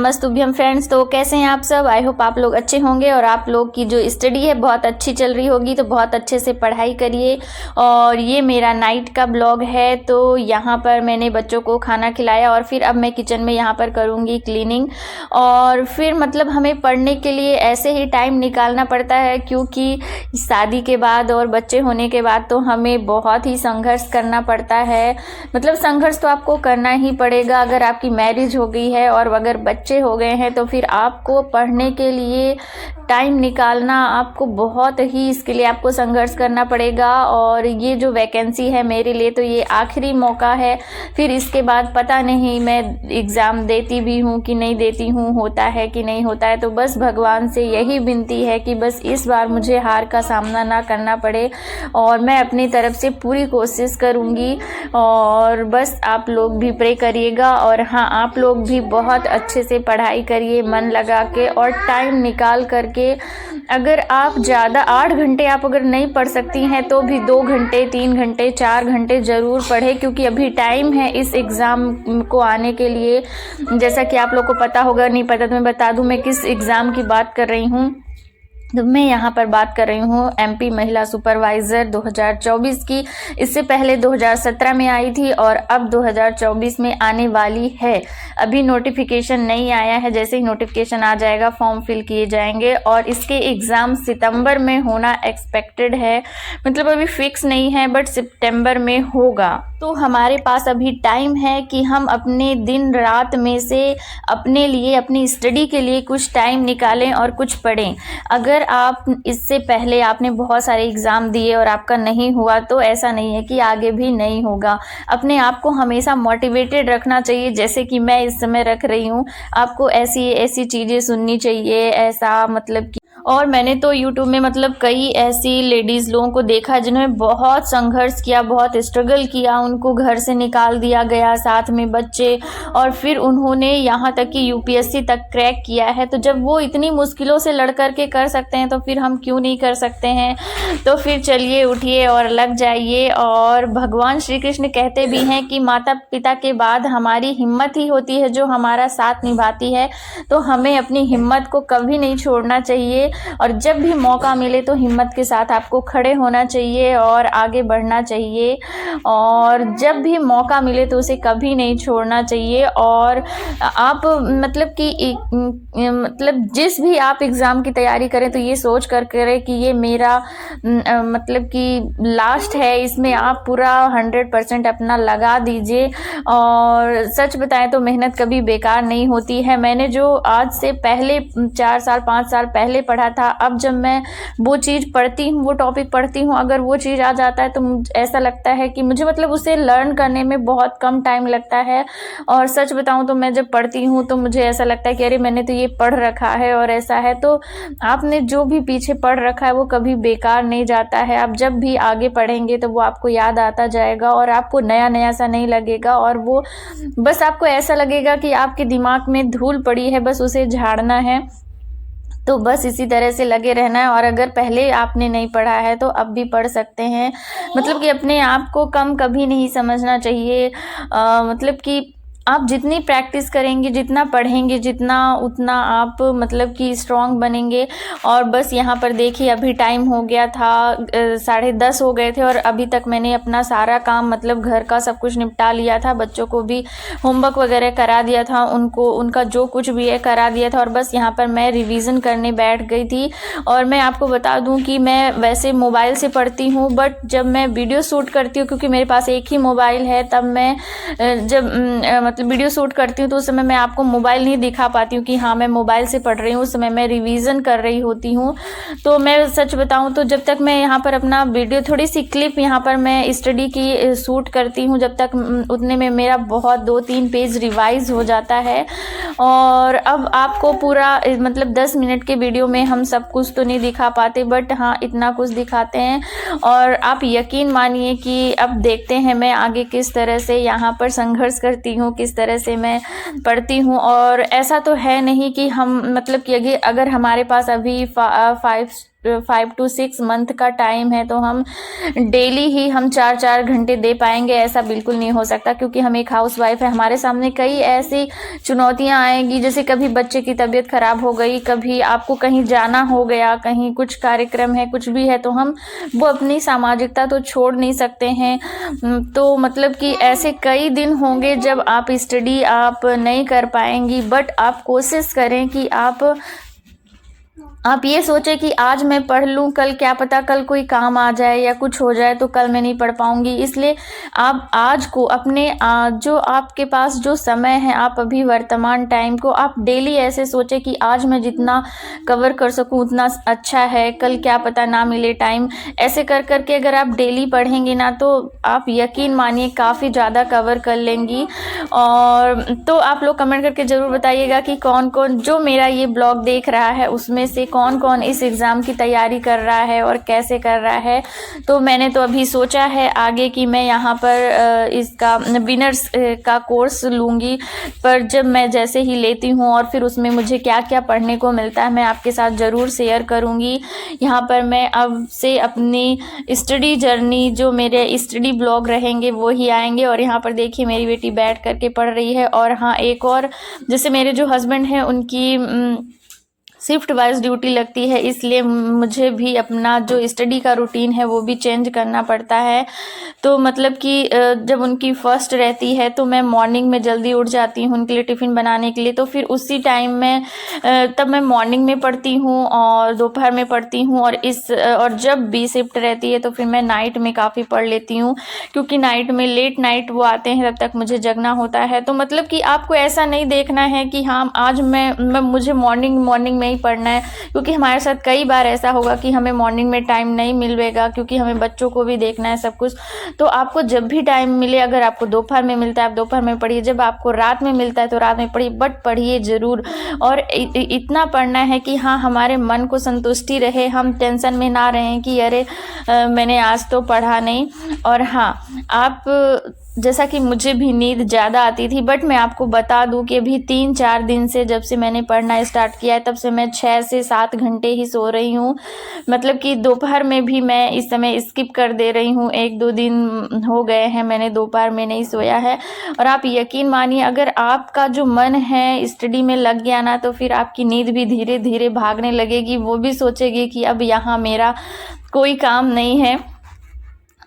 नमस्तुभ्यम friends. तो कैसे हैं आप सब? आई होप आप लोग अच्छे होंगे और आप लोग की जो स्टडी है बहुत अच्छी चल रही होगी। तो बहुत अच्छे से पढ़ाई करिए। और ये मेरा नाइट का ब्लॉग है। तो यहाँ पर मैंने बच्चों को खाना खिलाया और फिर अब मैं किचन में यहाँ पर करूँगी क्लीनिंग। और फिर मतलब हमें पढ़ने के लिए ऐसे ही टाइम निकालना पड़ता है, क्योंकि शादी के बाद और बच्चे होने के बाद तो हमें बहुत ही संघर्ष करना पड़ता है। मतलब संघर्ष तो आपको करना ही पड़ेगा अगर आपकी मैरिज हो गई है, और अगर बच्चे हो गए हैं तो फिर आपको पढ़ने के लिए टाइम निकालना आपको बहुत ही, इसके लिए आपको संघर्ष करना पड़ेगा। और ये जो वैकेंसी है मेरे लिए तो ये आखिरी मौका है। फिर इसके बाद पता नहीं मैं एग्ज़ाम देती भी हूँ कि नहीं देती हूँ, होता है कि नहीं होता है। तो बस भगवान से यही विनती है कि बस इस बार मुझे हार का सामना ना करना पड़े, और मैं अपनी तरफ से पूरी कोशिश करूँगी। और बस आप लोग भी प्रे करिएगा। और हाँ, आप लोग भी बहुत अच्छे से पढ़ाई करिए मन लगा के और टाइम निकाल करके। अगर आप ज़्यादा 8 घंटे आप अगर नहीं पढ़ सकती हैं तो भी 2 घंटे 3 घंटे 4 घंटे ज़रूर पढ़ें, क्योंकि अभी टाइम है इस एग्ज़ाम को आने के लिए। जैसा कि आप लोग को पता होगा, नहीं पता तो मैं बता दूं मैं किस एग्ज़ाम की बात कर रही हूँ। तो मैं यहाँ पर बात कर रही हूँ एमपी महिला सुपरवाइज़र 2024 की। इससे पहले 2017 में आई थी और अब 2024 में आने वाली है। अभी नोटिफिकेशन नहीं आया है, जैसे ही नोटिफिकेशन आ जाएगा फॉर्म फिल किए जाएंगे और इसके एग्ज़ाम सितंबर में होना एक्सपेक्टेड है। मतलब अभी फिक्स नहीं है, बट सितंबर में होगा। तो हमारे पास अभी टाइम है कि हम अपने दिन रात में से अपने लिए, अपनी स्टडी के लिए कुछ टाइम निकालें और कुछ पढ़ें। अगर आप इससे पहले आपने बहुत सारे एग्ज़ाम दिए और आपका नहीं हुआ, तो ऐसा नहीं है कि आगे भी नहीं होगा। अपने आप को हमेशा मोटिवेटेड रखना चाहिए, जैसे कि मैं इस समय रख रही हूँ। आपको ऐसी ऐसी चीज़ें सुननी चाहिए, ऐसा मतलब कि। और मैंने तो YouTube में मतलब कई ऐसी लेडीज़ लोगों को देखा जिन्होंने बहुत संघर्ष किया, बहुत स्ट्रगल किया, उनको घर से निकाल दिया गया, साथ में बच्चे, और फिर उन्होंने यहाँ तक कि यूपीएससी तक क्रैक किया है। तो जब वो इतनी मुश्किलों से लड़ कर के कर सकते हैं तो फिर हम क्यों नहीं कर सकते हैं। तो फिर चलिए, उठिए और लग जाइए। और भगवान श्री कृष्ण कहते भी हैं कि माता पिता के बाद हमारी हिम्मत ही होती है जो हमारा साथ निभाती है। तो हमें अपनी हिम्मत को कभी नहीं छोड़ना चाहिए, और जब भी मौका मिले तो हिम्मत के साथ आपको खड़े होना चाहिए और आगे बढ़ना चाहिए। और जब भी मौका मिले तो उसे कभी नहीं छोड़ना चाहिए। और आप मतलब कि मतलब जिस भी आप एग्ज़ाम की तैयारी करें तो ये सोच कर करें कि ये मेरा मतलब कि लास्ट है, इसमें आप पूरा 100% अपना लगा दीजिए। और सच बताएं तो मेहनत कभी बेकार नहीं होती है। मैंने जो आज से पहले 4 साल 5 साल पहले पढ़ा था, अब जब मैं वो चीज़ पढ़ती हूँ, वो टॉपिक पढ़ती हूँ, अगर वो चीज़ आ जाता है तो ऐसा लगता है कि मुझे मतलब उसे लर्न करने में बहुत कम टाइम लगता है। और सच बताऊँ तो मैं जब पढ़ती हूँ तो मुझे ऐसा लगता है कि अरे मैंने तो ये पढ़ रखा है और ऐसा है। तो आपने जो भी पीछे पढ़ रखा है वो कभी बेकार नहीं जाता है। आप जब भी आगे पढ़ेंगे तो वो आपको याद आता जाएगा और आपको नया नया सा नहीं लगेगा, और वो बस आपको ऐसा लगेगा कि आपके दिमाग में धूल पड़ी है, बस उसे झाड़ना है। तो बस इसी तरह से लगे रहना है। और अगर पहले आपने नहीं पढ़ा है तो अब भी पढ़ सकते हैं। मतलब कि अपने आप को कम कभी नहीं समझना चाहिए। मतलब कि आप जितनी प्रैक्टिस करेंगे, जितना पढ़ेंगे, जितना उतना आप मतलब कि स्ट्रॉन्ग बनेंगे। और बस यहाँ पर देखिए, अभी टाइम हो गया था 10:30 हो गए थे और अभी तक मैंने अपना सारा काम मतलब घर का सब कुछ निपटा लिया था। बच्चों को भी होमवर्क वगैरह करा दिया था, उनको उनका जो कुछ भी है करा दिया था। और बस यहाँ पर मैं रिवीजन करने बैठ गई थी। और मैं आपको बता दूँ कि मैं वैसे मोबाइल से पढ़ती हूँ, बट जब मैं वीडियो शूट करती हूँ, क्योंकि मेरे पास एक ही मोबाइल है, तब मैं जब मतलब वीडियो शूट करती हूँ तो उस समय मैं आपको मोबाइल नहीं दिखा पाती हूँ कि हाँ मैं मोबाइल से पढ़ रही हूँ। उस समय मैं रिवीजन कर रही होती हूँ। तो मैं सच बताऊँ तो जब तक मैं यहाँ पर अपना वीडियो थोड़ी सी क्लिप यहाँ पर मैं स्टडी की शूट करती हूँ, जब तक उतने में मेरा बहुत 2-3 पेज रिवाइज हो जाता है। और अब आपको पूरा मतलब 10 मिनट के वीडियो में हम सब कुछ तो नहीं दिखा पाते, बट हाँ इतना कुछ दिखाते हैं। और आप यकीन मानिए कि अब देखते हैं मैं आगे किस तरह से यहाँ पर संघर्ष करती हूँ, किस तरह से मैं पढ़ती हूँ। और ऐसा तो है नहीं कि हम मतलब कि अगर हमारे पास अभी 5 to 6 मंथ का टाइम है, तो हम डेली ही हम 4-4 घंटे दे पाएंगे, ऐसा बिल्कुल नहीं हो सकता, क्योंकि हम एक हाउसवाइफ है। हमारे सामने कई ऐसी चुनौतियां आएंगी, जैसे कभी बच्चे की तबीयत खराब हो गई, कभी आपको कहीं जाना हो गया, कहीं कुछ कार्यक्रम है, कुछ भी है, तो हम वो अपनी सामाजिकता तो छोड़ नहीं सकते हैं। तो मतलब कि ऐसे कई दिन होंगे जब आप स्टडी आप नहीं कर पाएंगी, बट आप कोशिश करें कि आप ये सोचें कि आज मैं पढ़ लूँ, कल क्या पता कल कोई काम आ जाए या कुछ हो जाए तो कल मैं नहीं पढ़ पाऊँगी। इसलिए आप आज को अपने जो आपके पास जो समय है, आप अभी वर्तमान टाइम को आप डेली ऐसे सोचें कि आज मैं जितना कवर कर सकूँ उतना अच्छा है, कल क्या पता ना मिले टाइम। ऐसे कर करके अगर आप डेली पढ़ेंगी ना, तो आप यकीन मानिए काफ़ी ज़्यादा कवर कर लेंगी। और तो आप लोग कमेंट करके ज़रूर बताइएगा कि कौन कौन जो मेरा ये ब्लॉग देख रहा है उसमें से कौन कौन इस एग्ज़ाम की तैयारी कर रहा है और कैसे कर रहा है। तो मैंने तो अभी सोचा है आगे कि मैं यहाँ पर इसका विनर्स का कोर्स लूँगी, पर जब मैं जैसे ही लेती हूँ और फिर उसमें मुझे क्या क्या पढ़ने को मिलता है मैं आपके साथ ज़रूर शेयर करूँगी। यहाँ पर मैं अब से अपनी स्टडी जर्नी, जो मेरे स्टडी ब्लॉग रहेंगे वो ही आएंगे। और यहाँ पर देखिए मेरी बेटी बैठ करके पढ़ रही है। और हाँ, एक और, जैसे मेरे जो हस्बैंड हैं उनकी शिफ्ट वाइज ड्यूटी लगती है, इसलिए मुझे भी अपना जो स्टडी का रूटीन है वो भी चेंज करना पड़ता है। तो मतलब कि जब उनकी फ़र्स्ट रहती है तो मैं मॉर्निंग में जल्दी उठ जाती हूँ उनके लिए टिफ़िन बनाने के लिए, तो फिर उसी टाइम में तब मैं मॉर्निंग में पढ़ती हूँ और दोपहर में पढ़ती हूँ। और जब भी शिफ्ट रहती है तो फिर मैं नाइट में काफ़ी पढ़ लेती हूँ, क्योंकि नाइट में लेट नाइट वो आते हैं, तब तक मुझे जगना होता है। तो मतलब कि आपको ऐसा नहीं देखना है कि हाँ आज मुझे मॉर्निंग में पढ़ना है, क्योंकि हमारे साथ कई बार ऐसा होगा कि हमें मॉर्निंग में टाइम नहीं मिलेगा, क्योंकि हमें बच्चों को भी देखना है सब कुछ। तो आपको जब भी टाइम मिले, अगर आपको दोपहर में मिलता है आप दोपहर में पढ़िए, जब आपको रात में मिलता है तो रात में पढ़िए, बट पढ़िए ज़रूर। और इतना पढ़ना है कि हाँ हमारे मन को संतुष्टि रहे, हम टेंशन में ना रहें कि अरे मैंने आज तो पढ़ा नहीं। और हाँ, आप जैसा कि मुझे भी नींद ज़्यादा आती थी, बट मैं आपको बता दूं कि अभी 3-4 दिन से जब से मैंने पढ़ना स्टार्ट किया है तब से मैं 6 से 7 घंटे ही सो रही हूँ। मतलब कि दोपहर में भी मैं इस समय स्किप कर दे रही हूँ, 1-2 दिन हो गए हैं मैंने दोपहर में नहीं सोया है। और आप यकीन मानिए, अगर आपका जो मन है स्टडी में लग गया ना, तो फिर आपकी नींद भी धीरे धीरे भागने लगेगी, वो भी सोचेगी कि अब यहाँ मेरा कोई काम नहीं है।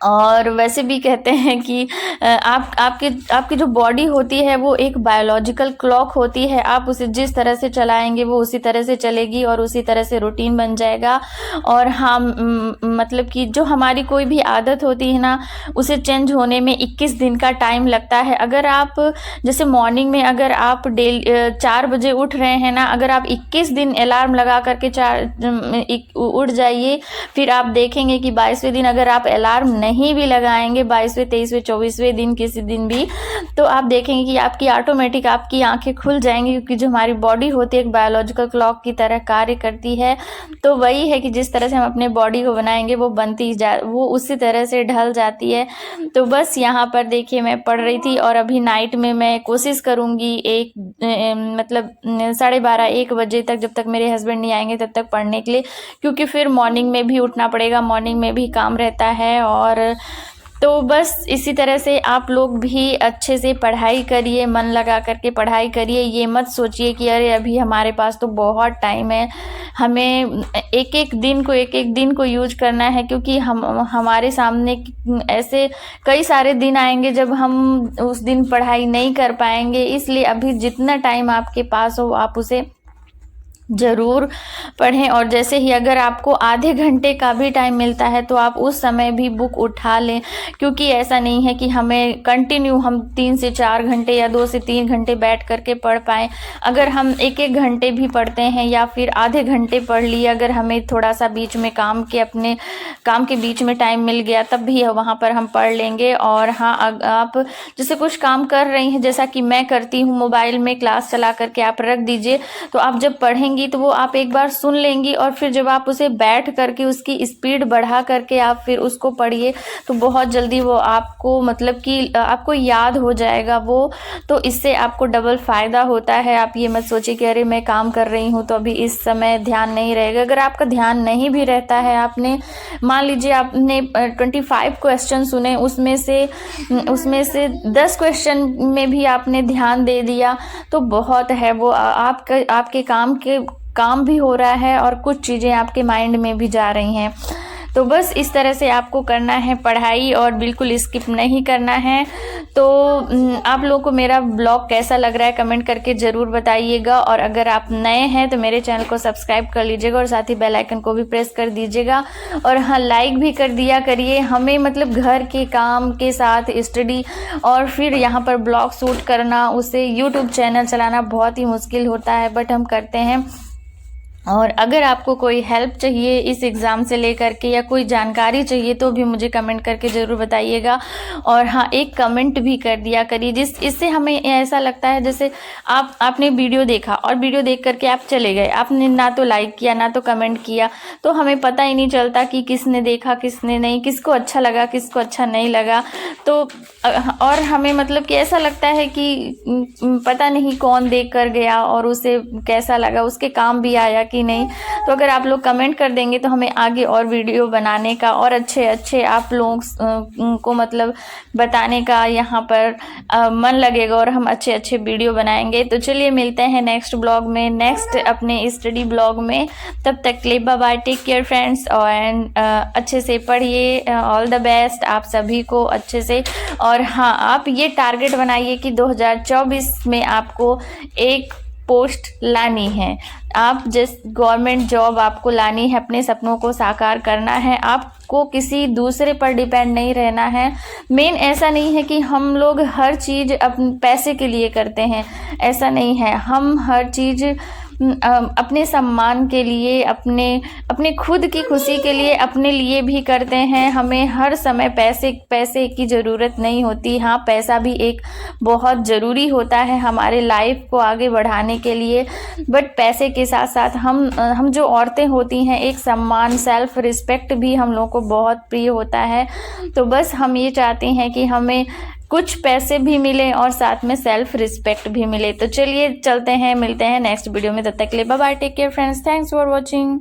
और वैसे भी कहते हैं कि आपकी जो बॉडी होती है वो एक बायोलॉजिकल क्लॉक होती है, आप उसे जिस तरह से चलाएंगे वो उसी तरह से चलेगी और उसी तरह से रूटीन बन जाएगा। और हाँ, मतलब कि जो हमारी कोई भी आदत होती है ना, उसे चेंज होने में 21 दिन का टाइम लगता है। अगर आप जैसे मॉर्निंग में अगर आप 4 बजे उठ रहे हैं ना, अगर आप 21 दिन अलार्म लगा करके उठ जाइए, फिर आप देखेंगे कि 22वें दिन अगर आप अलार्म नहीं भी लगाएंगे, 22वें 23वें 24वें दिन किसी दिन भी, तो आप देखेंगे कि आपकी ऑटोमेटिक आपकी आंखें खुल जाएंगी, क्योंकि जो हमारी बॉडी होती है एक बायोलॉजिकल क्लॉक की तरह कार्य करती है। तो वही है कि जिस तरह से हम अपने बॉडी को बनाएंगे वो उसी तरह से ढल जाती है। तो बस यहाँ पर देखिए मैं पढ़ रही थी, और अभी नाइट में मैं कोशिश करूँगी मतलब 12:30-1 बजे तक, जब तक मेरे हस्बैंड नहीं आएंगे तब तक पढ़ने के लिए, क्योंकि फिर मॉर्निंग में भी उठना पड़ेगा, मॉर्निंग में भी काम रहता है। और तो बस इसी तरह से आप लोग भी अच्छे से पढ़ाई करिए, मन लगा करके पढ़ाई करिए। ये मत सोचिए कि अरे अभी हमारे पास तो बहुत टाइम है, हमें एक एक दिन को यूज करना है, क्योंकि हमारे सामने ऐसे कई सारे दिन आएंगे जब हम उस दिन पढ़ाई नहीं कर पाएंगे। इसलिए अभी जितना टाइम आपके पास हो आप उसे ज़रूर पढ़ें। और जैसे ही अगर आपको आधे घंटे का भी टाइम मिलता है तो आप उस समय भी बुक उठा लें, क्योंकि ऐसा नहीं है कि हमें कंटिन्यू हम 3 से 4 घंटे या 2 से 3 घंटे बैठ करके पढ़ पाएँ। अगर हम एक घंटे भी पढ़ते हैं या फिर आधे घंटे पढ़ लिए, अगर हमें थोड़ा सा बीच में अपने काम के बीच में टाइम मिल गया तब भी वहाँ पर हम पढ़ लेंगे। और हाँ, आप जैसे कुछ काम कर रही हैं, जैसा कि मैं करती हूँ, मोबाइल में क्लास चला करके आप रख दीजिए, तो आप जब पढ़ेंगे सुनेंगी तो वो आप एक बार सुन लेंगी और फिर जब आप उसे बैठ करके उसकी स्पीड बढ़ा करके आप फिर उसको पढ़िए तो बहुत जल्दी वो आपको मतलब कि आपको याद हो जाएगा वो। तो इससे आपको डबल फ़ायदा होता है। आप ये मत सोचिए कि अरे मैं काम कर रही हूँ तो अभी इस समय ध्यान नहीं रहेगा। अगर आपका ध्यान नहीं भी रहता है, आपने मान लीजिए आपने 25 क्वेश्चन सुने, उसमें से 10 क्वेश्चन में भी आपने ध्यान दे दिया तो बहुत है। वो आपके काम भी हो रहा है और कुछ चीज़ें आपके माइंड में भी जा रही हैं। तो बस इस तरह से आपको करना है पढ़ाई और बिल्कुल स्किप नहीं करना है। तो आप लोगों को मेरा ब्लॉग कैसा लग रहा है कमेंट करके ज़रूर बताइएगा। और अगर आप नए हैं तो मेरे चैनल को सब्सक्राइब कर लीजिएगा और साथ ही बेल आइकन को भी प्रेस कर दीजिएगा। और हाँ, लाइक भी कर दिया करिए। हमें मतलब घर के काम के साथ स्टडी और फिर यहाँ पर ब्लॉग शूट करना, उसे यूट्यूब चैनल चलाना बहुत ही मुश्किल होता है, बट हम करते हैं। और अगर आपको कोई हेल्प चाहिए इस एग्ज़ाम से लेकर के या कोई जानकारी चाहिए तो भी मुझे कमेंट करके ज़रूर बताइएगा। और हाँ, एक कमेंट भी कर दिया करिए इससे हमें ऐसा लगता है जैसे आपने वीडियो देखा और वीडियो देख करके आप चले गए, आपने ना तो लाइक किया ना तो कमेंट किया, तो हमें पता ही नहीं चलता कि किसने देखा किसने नहीं, किसको अच्छा लगा किसको अच्छा नहीं लगा। तो और हमें मतलब कि ऐसा लगता है कि पता नहीं कौन देख कर गया और उसे कैसा लगा, उसके काम भी आया कि नहीं। तो अगर आप लोग कमेंट कर देंगे तो हमें आगे और वीडियो बनाने का और अच्छे आप लोगों को मतलब बताने का यहाँ पर मन लगेगा और हम अच्छे वीडियो बनाएंगे। तो चलिए मिलते हैं नेक्स्ट ब्लॉग में, नेक्स्ट अपने स्टडी ब्लॉग में। तब तक के लिए bye bye, take care friends. और अच्छे से पढ़िए, ऑल द बेस्ट आप सभी को अच्छे से। और हाँ, आप ये टारगेट बनाइए कि 2024 में आपको एक पोस्ट लानी है। आप जिस गवर्नमेंट जॉब आपको लानी है, अपने सपनों को साकार करना है, आपको किसी दूसरे पर डिपेंड नहीं रहना है। मेन ऐसा नहीं है कि हम लोग हर चीज़ अपने पैसे के लिए करते हैं, ऐसा नहीं है। हम हर चीज़ अपने सम्मान के लिए, अपने खुद की खुशी के लिए, अपने लिए भी करते हैं। हमें हर समय पैसे की ज़रूरत नहीं होती। हाँ, पैसा भी एक बहुत ज़रूरी होता है हमारे लाइफ को आगे बढ़ाने के लिए, बट पैसे के साथ साथ हम जो औरतें होती हैं, एक सम्मान, सेल्फ रिस्पेक्ट भी हम लोगों को बहुत प्रिय होता है। तो बस हम ये चाहते हैं कि हमें कुछ पैसे भी मिले और साथ में सेल्फ रिस्पेक्ट भी मिले। तो चलिए चलते हैं, मिलते हैं नेक्स्ट वीडियो में। तब तक के लिए bye bye, take care friends, thanks for watching.